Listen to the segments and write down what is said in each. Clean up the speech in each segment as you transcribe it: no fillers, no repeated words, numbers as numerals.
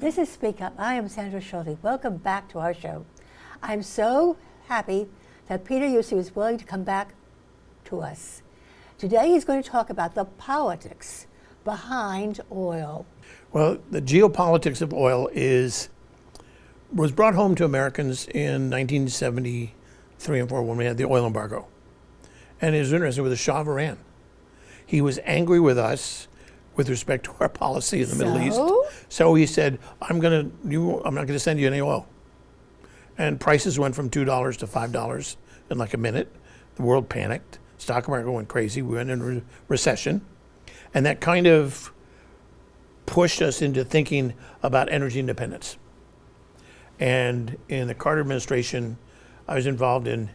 This is Speak Up. I am Sandra Schulte. Welcome back to our show. I'm so happy that Peter Huessy was willing to come back to us. Today he's going to talk about the politics behind oil. Well, the geopolitics of oil was brought home to Americans in 1973 and 4 when we had the oil embargo. And it was interesting with the Shah of Iran. He was angry with us with respect to our policy in the Middle East. So he said, I'm not going to send you any oil. And prices went from $2 to $5 in like a minute. The world panicked. Stock market went crazy. We went into recession. And that kind of pushed us into thinking about energy independence. And in the Carter administration, I was involved in,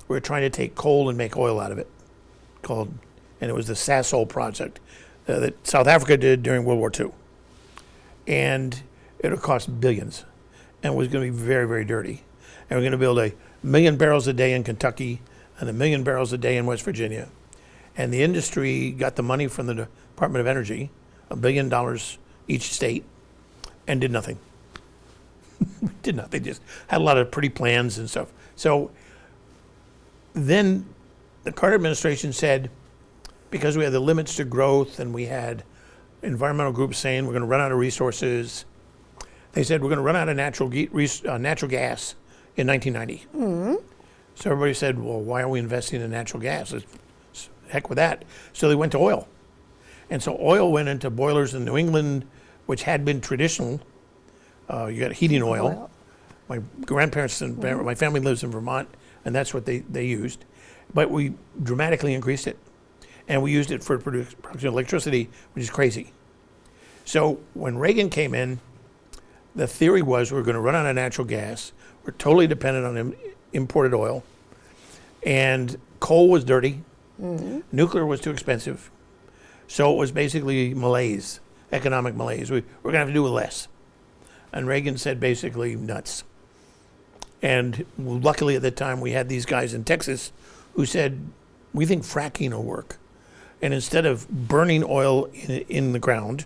we were trying to take coal and make oil out of it, and it was the Sasol project that South Africa did during World War II. And it would cost billions and was going to be very, very dirty. And we're going to build 1 million barrels a day in Kentucky and 1 million barrels a day in West Virginia. And the industry got the money from the Department of Energy, $1 billion each state, and did nothing. Did nothing. They just had a lot of pretty plans and stuff. So then the Carter administration said, because we had the limits to growth and we had environmental groups saying we're going to run out of resources, they said we're going to run out of natural gas in 1990. Mm-hmm. So everybody said, well, why are we investing in natural gas? Heck with that. So they went to oil. And so oil went into boilers in New England, which had been traditional. You got heating oil. My grandparents and my family lives in Vermont, and that's what they used. But we dramatically increased it. And we used it for production of electricity, which is crazy. So when Reagan came in, the theory was we're going to run out of natural gas. We're totally dependent on imported oil. And coal was dirty. Mm-hmm. Nuclear was too expensive. So it was basically malaise, economic malaise. We're going to have to do with less. And Reagan said basically nuts. And luckily at the time we had these guys in Texas who said, we think fracking will work. And instead of burning oil in the ground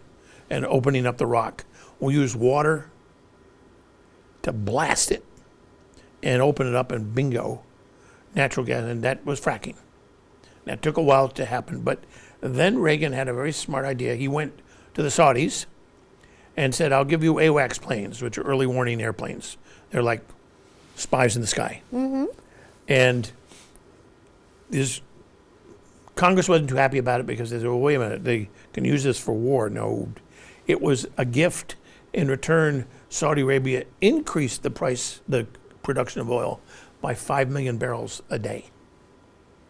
and opening up the rock, we'll use water to blast it and open it up, and bingo, natural gas. And that was fracking. That took a while to happen. But then Reagan had a very smart idea. He went to the Saudis and said, I'll give you AWACS planes, which are early warning airplanes. They're like spies in the sky. Mm-hmm. And Congress wasn't too happy about it because they said, well, wait a minute, they can use this for war. No, it was a gift. In return, Saudi Arabia increased the production of oil by 5 million barrels a day.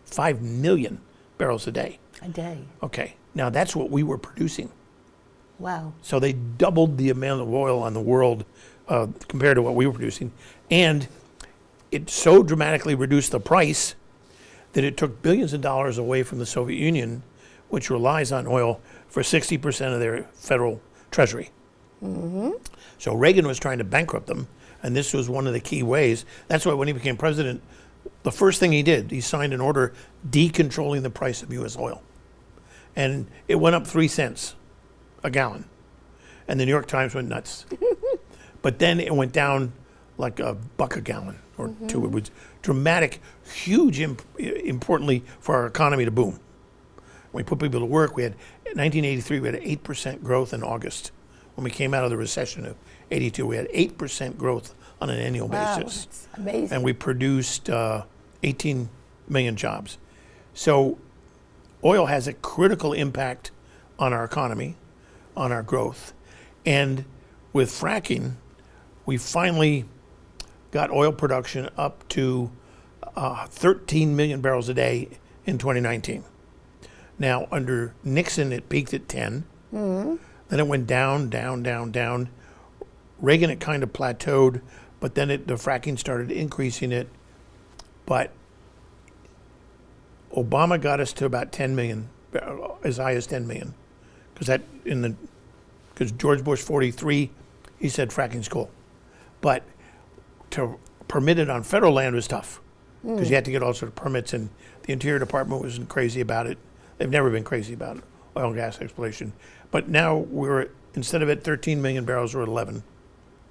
5 million barrels a day. A day. Okay, now that's what we were producing. Wow. So they doubled the amount of oil on the world compared to what we were producing. And it so dramatically reduced the price that it took billions of dollars away from the Soviet Union, which relies on oil for 60% of their federal treasury. Mm-hmm. So Reagan was trying to bankrupt them, and this was one of the key ways. That's why when he became president, the first thing he did, he signed an order decontrolling the price of U.S. oil. And it went up 3 cents a gallon. And the New York Times went nuts. But then it went down like $1 a gallon or mm-hmm. two. It was dramatic, huge, importantly for our economy to boom. When we put people to work, in 1983, we had 8% growth in August. When we came out of the recession of 82, we had 8% growth on an annual basis. That's amazing. And we produced 18 million jobs. So oil has a critical impact on our economy, on our growth. And with fracking, we finally got oil production up to 13 million barrels a day in 2019. Now, under Nixon, it peaked at 10. Mm-hmm. Then it went down, down, down, down. Reagan, it kind of plateaued, but then the fracking started increasing it. But Obama got us to about 10 million, as high as 10 million. Because George Bush 43, he said fracking's cool. But to permit it on federal land was tough because you had to get all sorts of permits, and the Interior Department wasn't crazy about it. They've never been crazy about oil and gas exploration. But now we're instead of at 13 million barrels, we're at 11.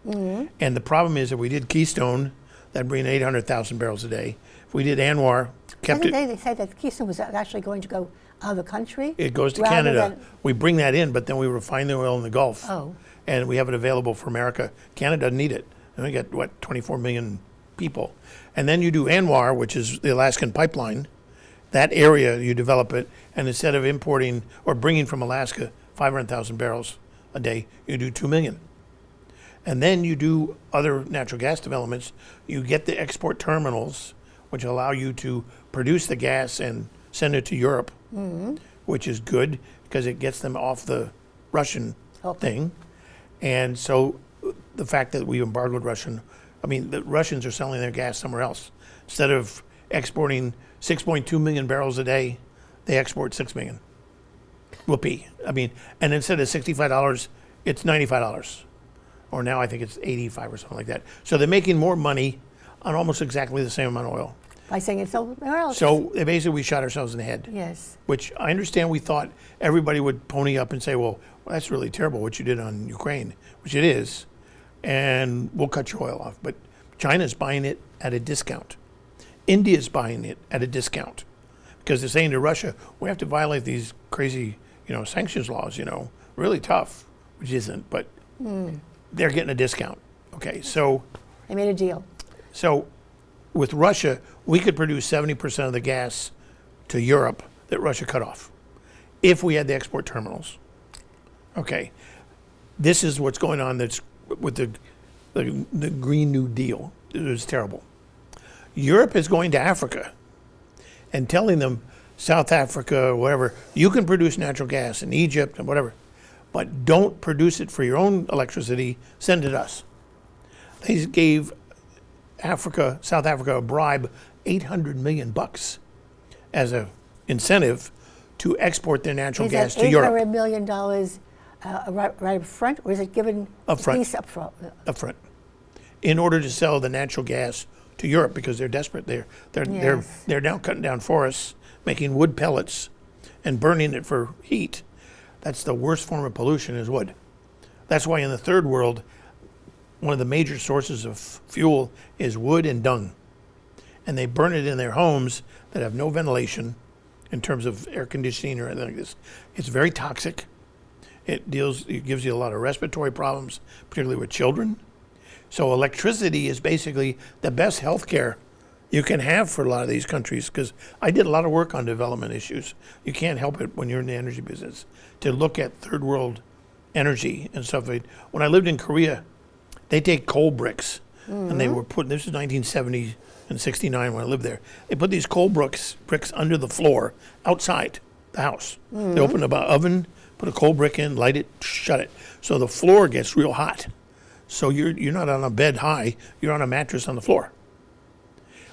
And the problem is, if we did Keystone, that'd bring 800,000 barrels a day. If we did Anwar, kept Didn't it, they say that Keystone was actually going to go out of the country? it goes to rather Canada. than- We bring that in, but then we refine the oil in the Gulf. Oh. And we have it available for America. Canada doesn't need it. And we got, 24 million people. And then you do Anwar, which is the Alaskan pipeline. That area, you develop it, and instead of importing or bringing from Alaska 500,000 barrels a day, you do 2 million. And then you do other natural gas developments. You get the export terminals, which allow you to produce the gas and send it to Europe, which is good because it gets them off the Russian thing. And so the fact that we embargoed the Russians are selling their gas somewhere else. Instead of exporting 6.2 million barrels a day, they export 6 million. Whoopee. And instead of $65, it's $95. Or now I think it's 85 or something like that. So they're making more money on almost exactly the same amount of oil. By saying it's somewhere else. So basically we shot ourselves in the head. Yes. Which I understand we thought everybody would pony up and say, well, that's really terrible what you did on Ukraine, which it is, and we'll cut your oil off. But China's buying it at a discount. India's buying it at a discount because they're saying to Russia, we have to violate these crazy, sanctions laws, really tough, which isn't, but they're getting a discount. Okay, so They made a deal. So with Russia, we could produce 70% of the gas to Europe that Russia cut off if we had the export terminals. Okay, this is what's going on that's with the Green New Deal. It was terrible. Europe is going to Africa and telling them, South Africa or whatever, you can produce natural gas in Egypt and whatever, but don't produce it for your own electricity, send it us. They gave South Africa a bribe, $800 million as an incentive to export their natural gas to Europe. Is that $800 million right up front, or is it given Up front. piece up front? Up front, in order to sell the natural gas to Europe because they're desperate. They're now cutting down forests, making wood pellets, and burning it for heat. That's the worst form of pollution is wood. That's why in the third world, one of the major sources of fuel is wood and dung. And they burn it in their homes that have no ventilation in terms of air conditioning or anything like this. It's very toxic. It gives you a lot of respiratory problems, particularly with children. So electricity is basically the best health care you can have for a lot of these countries, because I did a lot of work on development issues. You can't help it when you're in the energy business to look at third world energy and stuff. When I lived in Korea, they take coal bricks and they were putting, this is 1970 and 69 when I lived there, they put these coal bricks under the floor outside the house. They open up an oven, put a coal brick in, light it, shut it. So the floor gets real hot. So you're not on a bed high, you're on a mattress on the floor.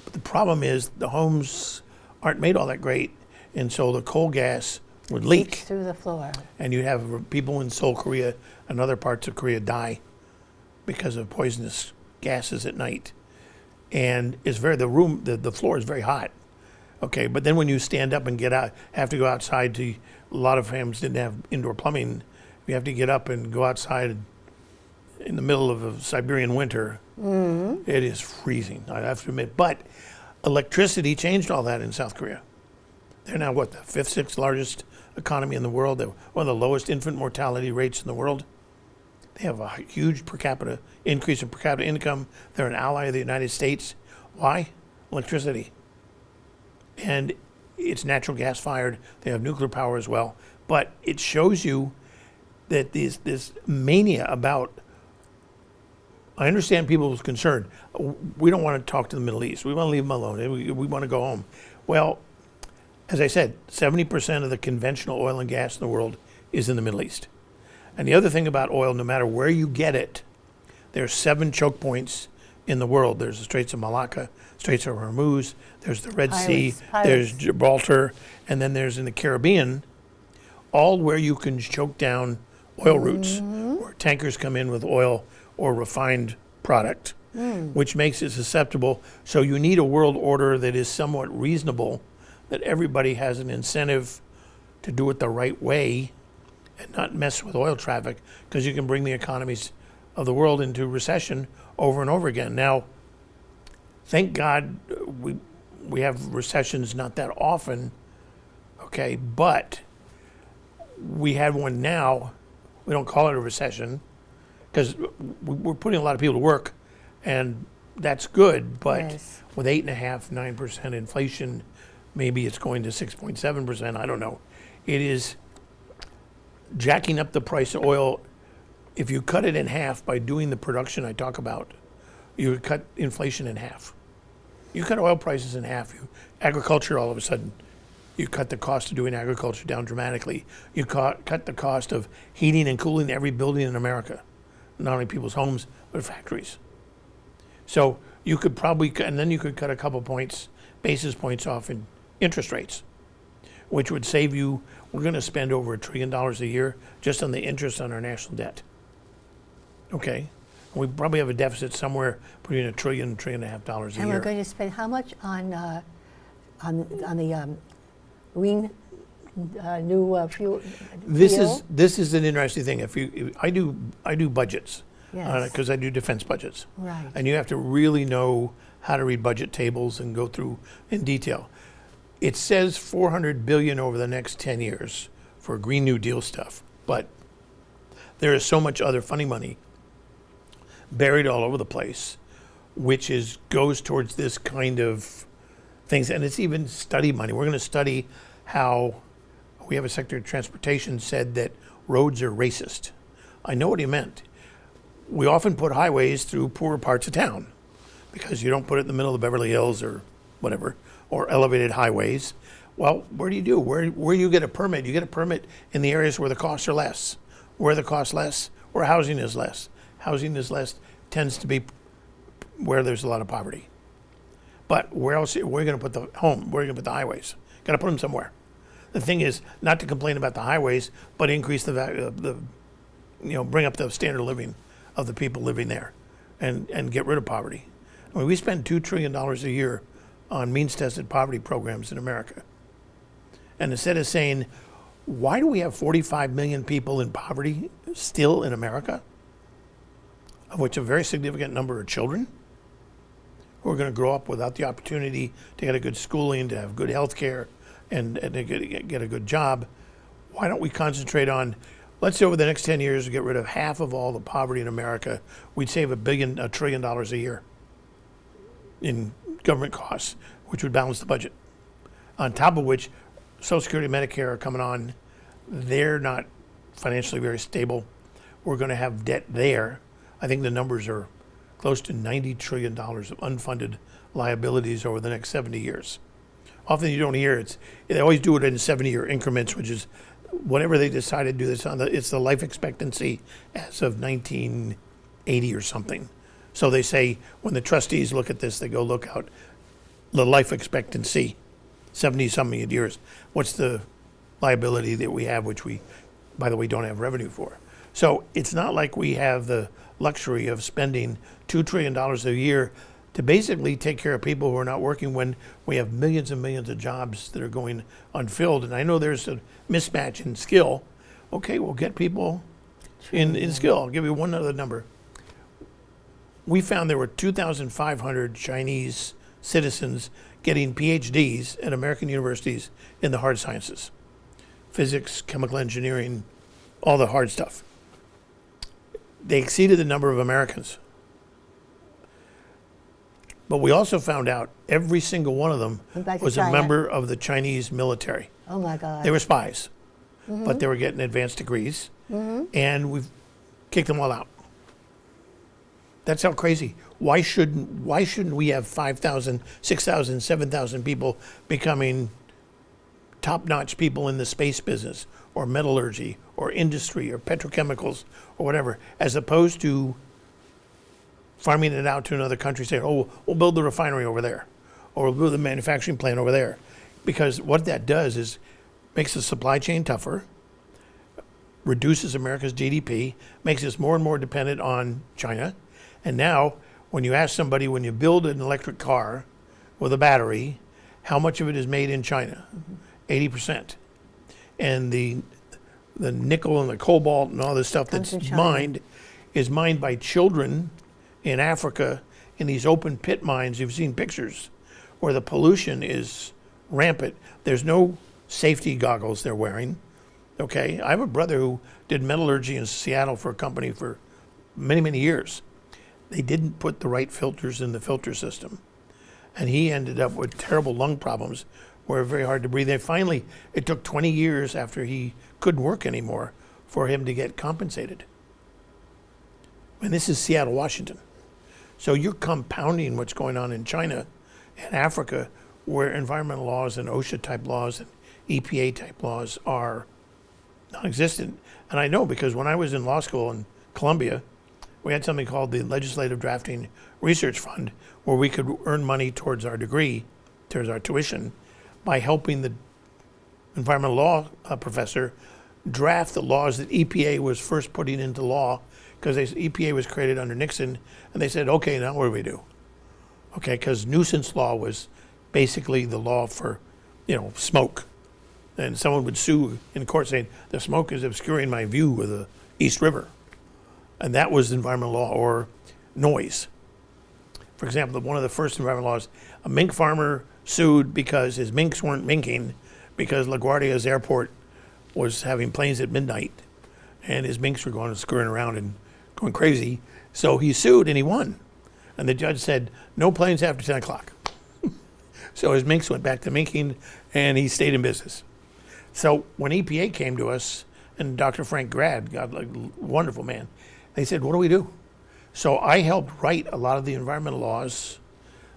But the problem is the homes aren't made all that great, and so the coal gas would leak. Leaks through the floor. And you'd have people in Seoul, Korea, and other parts of Korea die because of poisonous gases at night. And it's the floor is very hot. Okay, but then when you stand up and get out, have to go outside a lot of families didn't have indoor plumbing. You have to get up and go outside in the middle of a Siberian winter. It is freezing, I have to admit. But electricity changed all that in South Korea. They're now, the fifth, sixth largest economy in the world. They're one of the lowest infant mortality rates in the world. They have a huge increase in per capita income. They're an ally of the United States. Why? Electricity. And it's natural gas fired. They have nuclear power as well. But it shows you that this mania about, I understand people's concern. We don't want to talk to the Middle East. We want to leave them alone. We want to go home. Well, as I said, 70% of the conventional oil and gas in the world is in the Middle East. And the other thing about oil, no matter where you get it, there are 7 choke points in the world. There's the Straits of Malacca, Straits of Hormuz, there's the Red Sea, there's Gibraltar, and then there's in the Caribbean, all where you can choke down oil routes, where tankers come in with oil or refined product, which makes it susceptible. So you need a world order that is somewhat reasonable, that everybody has an incentive to do it the right way, and not mess with oil traffic, because you can bring the economies of the world into recession over and over again. Now, thank God we have recessions not that often, okay, but we had one now. We don't call it a recession because we're putting a lot of people to work, and that's good, but Yes. with 8.5%, 9% inflation, maybe it's going to 6.7%, I don't know. It is jacking up the price of oil. If you cut it in half by doing the production I talk about, you would cut inflation in half. You cut oil prices in half. Agriculture, all of a sudden, you cut the cost of doing agriculture down dramatically. You cut the cost of heating and cooling every building in America, not only people's homes, but factories. So you could probably, and then you could cut a couple basis points off in interest rates, which would save you. We're going to spend over $1 trillion a year just on the interest on our national debt. Okay, we probably have a deficit somewhere between $1 trillion and $1.5 trillion a And year. we're going to spend how much on the green new fuel? This is an interesting thing. I do budgets Yes. because I do defense budgets, Right. and you have to really know how to read budget tables and go through in detail. It says $400 billion over the next 10 years for Green New Deal stuff, but there is so much other funny money buried all over the place, which goes towards this kind of things, and it's even study money. We're going to study how we have a Secretary of Transportation said that roads are racist. I know what he meant. We often put highways through poorer parts of town because you don't put it in the middle of Beverly Hills or whatever, or elevated highways. Well, where do you do? Where you get a permit? You get a permit in the areas where the costs are less. Where the costs less, where housing is less. Housing is less tends to be where there's a lot of poverty. But where else? Where are you going to put the home? Where are you going to put the highways? Got to put them somewhere. The thing is not to complain about the highways, but increase the value, bring up the standard of living of the people living there, and get rid of poverty. I mean, we spend $2 trillion a year on means-tested poverty programs in America. And instead of saying, why do we have 45 million people in poverty still in America, of which a very significant number are children, who are going to grow up without the opportunity to get a good schooling, to have good health care, and to get a good job? Why don't we concentrate on, let's say over the next 10 years, get rid of half of all the poverty in America, we'd save $1 trillion a year in government costs, which would balance the budget. On top of which, Social Security and Medicare are coming on. They're not financially very stable. We're going to have debt there. I think the numbers are close to $90 trillion of unfunded liabilities over the next 70 years. Often you don't hear they always do it in 70-year increments, which is whatever they decide to do this on. It's the life expectancy as of 1980 or something. So they say when the trustees look at this, they go look out the life expectancy, 70-something years. What's the liability that we have, which we, by the way, don't have revenue for? So it's not like we have the luxury of spending $2 trillion a year to basically take care of people who are not working when we have millions and millions of jobs that are going unfilled. And I know there's a mismatch in skill. Okay, we'll get people in skill. I'll give you one other number. We found there were 2,500 Chinese citizens getting PhDs at American universities in the hard sciences, physics, chemical engineering, all the hard stuff. They exceeded the number of Americans. But we also found out every single one of them was a member of the Chinese military. Oh my God. They were spies, but they were getting advanced degrees, and we've kicked them all out. That's how crazy. Why shouldn't we have 5,000, 6,000, 7,000 people becoming top-notch people in the space business or metallurgy or industry or petrochemicals or whatever, as opposed to farming it out to another country, saying, oh, we'll build the refinery over there or we'll build the manufacturing plant over there. Because what that does is makes the supply chain tougher, reduces America's GDP, makes us more and more dependent on China. And now, when you ask somebody, when you build an electric car with a battery, how much of it is made in China? 80%. And the the nickel and the cobalt and all this stuff Comes that's from China. mined is mined by children in Africa in these open pit mines. You've seen pictures where the pollution is rampant. There's no safety goggles they're wearing. Okay, I have a brother who did metallurgy in Seattle for a company for many, many years. They didn't put the right filters in the filter system. And he ended up with terrible lung problems where it was very hard to breathe. And finally, it took 20 years after he couldn't work anymore for him to get compensated. And this is Seattle, Washington. So you're compounding what's going on in China and Africa, where environmental laws and OSHA type laws and EPA type laws are non-existent. And I know because when I was in law school in Columbia, we had something called the Legislative Drafting Research Fund, where we could earn money towards our degree, towards our tuition, by helping the environmental law professor draft the laws that EPA was first putting into law, because EPA was created under Nixon, and they said, okay, now what do we do? Okay, because nuisance law was basically the law for, smoke. And someone would sue in court saying, the smoke is obscuring my view of the East River. And that was environmental law. Or noise. For example, one of the first environmental laws, a mink farmer sued because his minks weren't minking because LaGuardia's airport was having planes at midnight and his minks were going and screwing around and going crazy. So he sued and he won. And the judge said, no planes after 10 o'clock. So his minks went back to minking and he stayed in business. So when EPA came to us, and Dr. Frank Grad, God, like, wonderful man, they said, what do we do? So I helped write a lot of the environmental laws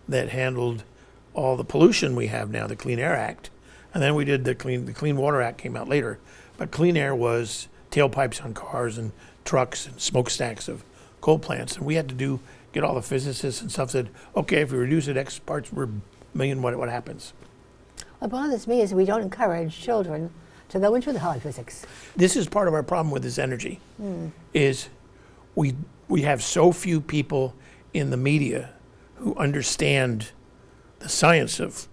that handled all the pollution we have now, the Clean Air Act. And then we did the Clean Water Act came out later. But clean air was tailpipes on cars and trucks and smokestacks of coal plants. And we had to get all the physicists and stuff said, okay, if we reduce it X parts per million, what happens? What bothers me is we don't encourage children to go into the hard physics. This is part of our problem with this energy, is we have so few people in the media who understand the science of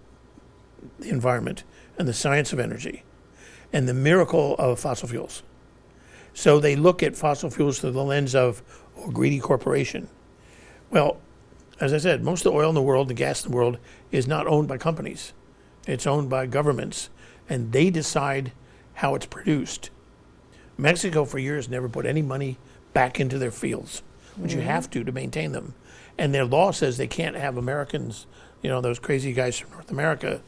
the environment and the science of energy and the miracle of fossil fuels. So they look at fossil fuels through the lens of a greedy corporation. Well, as I said, most of the oil in the world, the gas in the world, is not owned by companies. It's owned by governments, and they decide how it's produced. Mexico for years never put any money back into their fields, but you have to maintain them. And their law says they can't have Americans, those crazy guys from North America,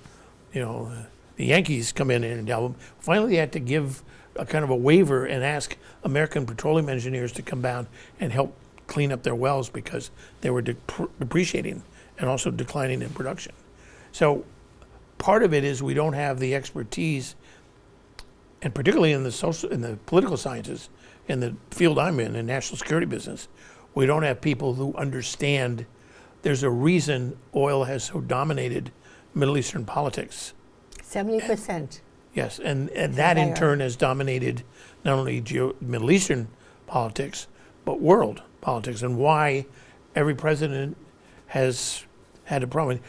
the Yankees come in and tell them. Finally, they had to give a kind of a waiver and ask American petroleum engineers to come down and help clean up their wells because they were depreciating and also declining in production. So part of it is we don't have the expertise, and particularly in the political sciences, in the field I'm in national security business, we don't have people who understand there's a reason oil has so dominated Middle Eastern politics. 70%. Yes, and that in turn has dominated not only Middle Eastern politics, but world politics, and why every president has had a problem.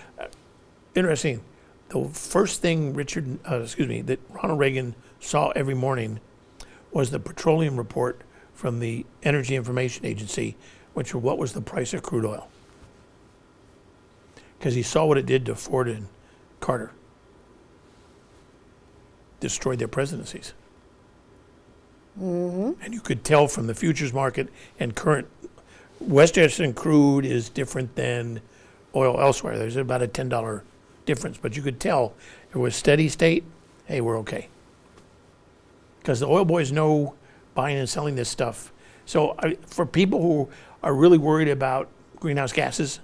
Interesting, the first thing that Ronald Reagan saw every morning was the petroleum report from the Energy Information Agency, which was what was the price of crude oil. Because he saw what it did to Ford and Carter. Destroyed their presidencies. And you could tell from the futures market and current, West Texas crude is different than oil elsewhere. There's about a $10 difference, but you could tell it was steady state, hey, we're okay. Because the oil boys know buying and selling this stuff. So for people who are really worried about greenhouse gases,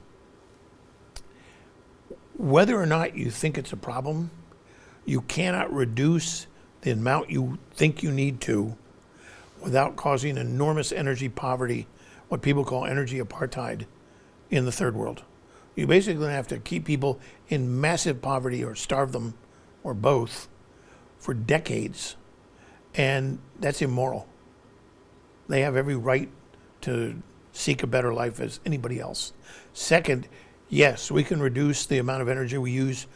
whether or not you think it's a problem, you cannot reduce the amount you think you need to without causing enormous energy poverty, what people call energy apartheid, in the third world. You basically have to keep people in massive poverty or starve them, or both, for decades. And that's immoral. They have every right to seek a better life as anybody else. Second, yes, we can reduce the amount of energy we use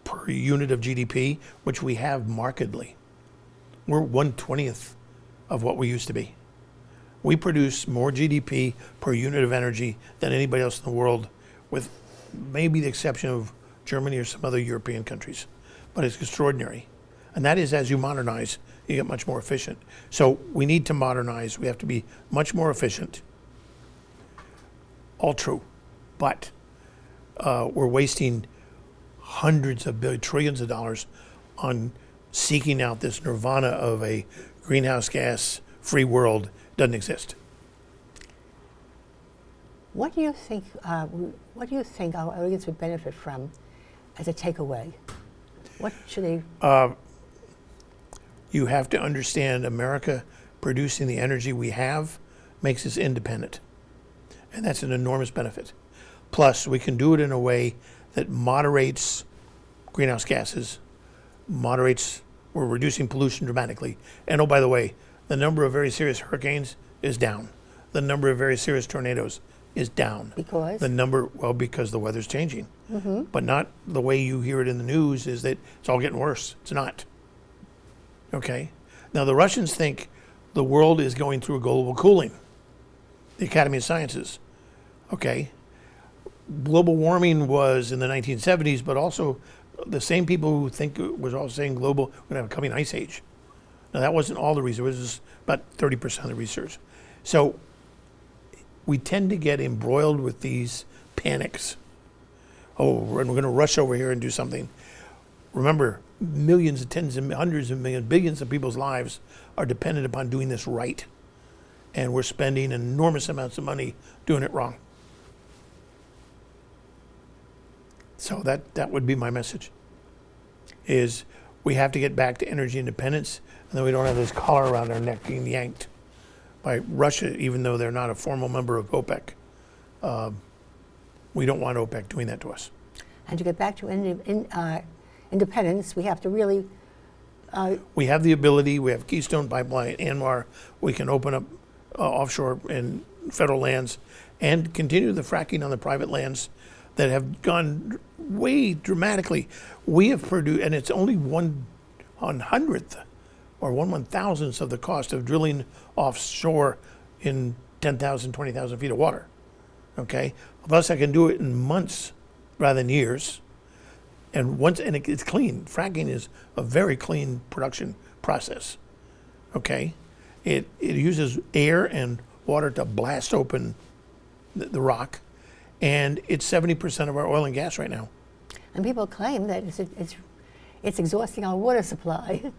per unit of GDP, which we have markedly. We're 1/20th of what we used to be. We produce more GDP per unit of energy than anybody else in the world, with maybe the exception of Germany or some other European countries. But it's extraordinary. And that is, as you modernize, you get much more efficient. So we need to modernize. We have to be much more efficient. All true. But we're wasting hundreds of billions, trillions of dollars on seeking out this nirvana of a greenhouse gas free world. Doesn't exist. What do you think? What do you think our audience would benefit from as a takeaway? What should they? You have to understand America producing the energy we have makes us independent. And that's an enormous benefit. Plus, we can do it in a way that moderates greenhouse gases, we're reducing pollution dramatically. And oh, by the way, the number of very serious hurricanes is down. The number of very serious tornadoes is down. Because? Because the weather's changing. Mm-hmm. But not the way you hear it in the news is that it's all getting worse. It's not. Okay? Now, the Russians think the world is going through global cooling. The Academy of Sciences. Okay? Global warming was in the 1970s, but also the same people who think it was all saying global, we're going to have a coming ice age. Now, that wasn't all the research. It was just about 30% of the research. So we tend to get embroiled with these panics. Oh, we're going to rush over here and do something. Remember, millions, tens of hundreds of millions, billions of people's lives are dependent upon doing this right. And we're spending enormous amounts of money doing it wrong. So that would be my message, is we have to get back to energy independence, and then we don't have this collar around our neck being yanked by Russia, even though they're not a formal member of OPEC. We don't want OPEC doing that to us. And to get back to independence, we have to really... we have the ability. We have Keystone Pipeline, ANWR. We can open up offshore and federal lands and continue the fracking on the private lands that have gone way dramatically. We have produced, and it's only 1/100th or 1/1000th of the cost of drilling offshore in 10,000, 20,000 feet of water. Okay? Plus, I can do it in months rather than years. And it's clean. Fracking is a very clean production process. Okay? It uses air and water to blast open the rock. And it's 70% of our oil and gas right now. And people claim that it's exhausting our water supply.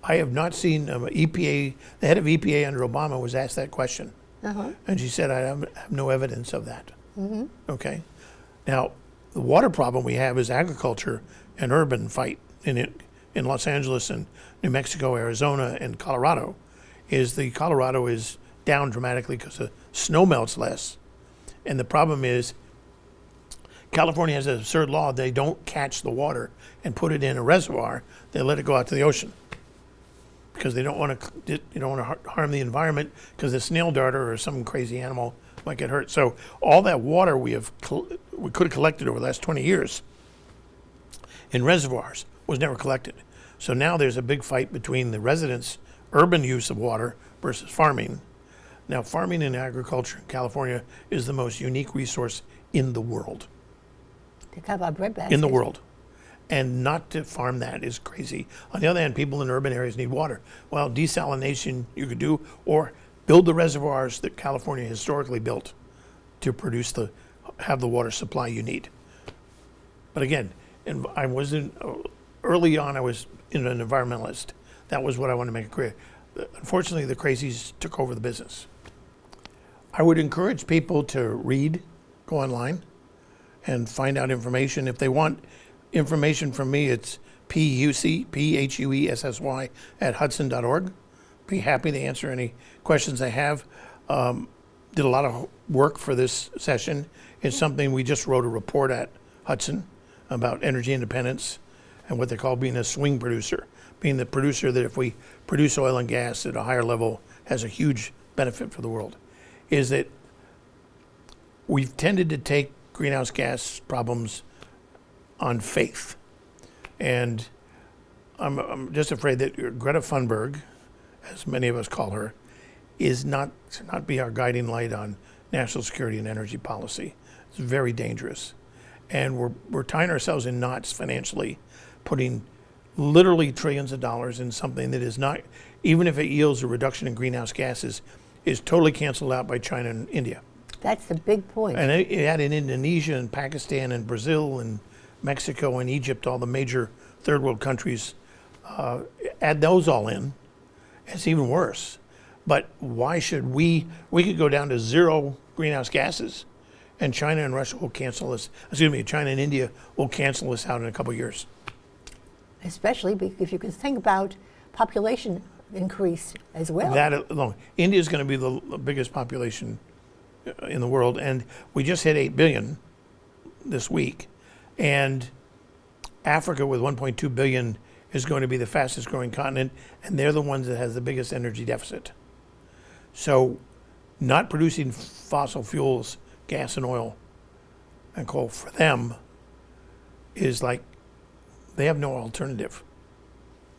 I have not seen EPA, the head of EPA under Obama was asked that question. Uh-huh. And she said, I have no evidence of that. Mm-hmm. Okay? Now, the water problem we have is agriculture and urban fight in Los Angeles and New Mexico, Arizona, and Colorado. Colorado is down dramatically because the snow melts less. And the problem is California has an absurd law. They don't catch the water and put it in a reservoir. They let it go out to the ocean because they don't want to harm the environment, because the snail darter or some crazy animal might get hurt. So all that water we could have collected over the last 20 years in reservoirs was never collected. So now there's a big fight between the residents' urban use of water versus farming. Now, farming and agriculture in California is the most unique resource in the world. To cover our bread basket. In the world. And not to farm that is crazy. On the other hand, people in urban areas need water. Well, desalination you could do, or build the reservoirs that California historically built to have the water supply you need. But again, early on I was an environmentalist. That was what I wanted to make a career. Unfortunately, the crazies took over the business. I would encourage people to read, go online, and find out information. If they want information from me, it's Huessy, Phuessy @hudson.org. Be happy to answer any questions I have. Did a lot of work for this session. It's something we just wrote a report at Hudson about energy independence and what they call being a swing producer, being the producer that if we produce oil and gas at a higher level has a huge benefit for the world. Is that we've tended to take greenhouse gas problems on faith. And I'm just afraid that Greta Thunberg as many of us call her, is not to not be our guiding light on national security and energy policy. It's very dangerous. And we're tying ourselves in knots financially, putting literally trillions of dollars in something that is not, even if it yields a reduction in greenhouse gases, is totally canceled out by China and India. That's the big point. And it had in Indonesia and Pakistan and Brazil and Mexico and Egypt, all the major third world countries, add those all in, it's even worse. But why should we could go down to zero greenhouse gases, and China and Russia will cancel us, China and India will cancel us out in a couple of years. Especially if you can think about population increase as well. That alone. India is going to be the biggest population in the world, and we just hit 8 billion this week. And Africa with 1.2 billion is going to be the fastest growing continent, and they're the ones that has the biggest energy deficit. So not producing fossil fuels, gas and oil and coal for them is like they have no alternative.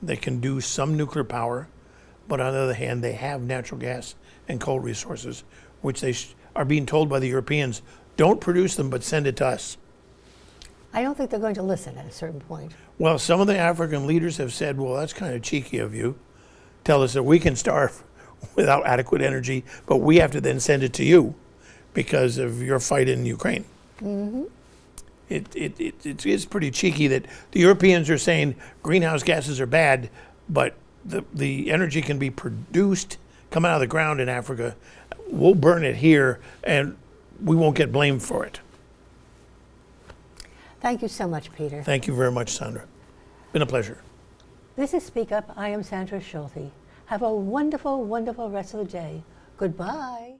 They can do some nuclear power, but on the other hand, they have natural gas and coal resources, which they are being told by the Europeans, don't produce them, but send it to us. I don't think they're going to listen at a certain point. Well, some of the African leaders have said, well, that's kind of cheeky of you. Tell us that we can starve without adequate energy, but we have to then send it to you because of your fight in Ukraine. Mm-hmm. It's pretty cheeky that the Europeans are saying greenhouse gases are bad, but the energy can be produced, come out of the ground in Africa. We'll burn it here, and we won't get blamed for it. Thank you so much, Peter. Thank you very much, Sandra. Been a pleasure. This is Speak Up. I am Sandra Schulte. Have a wonderful, wonderful rest of the day. Goodbye.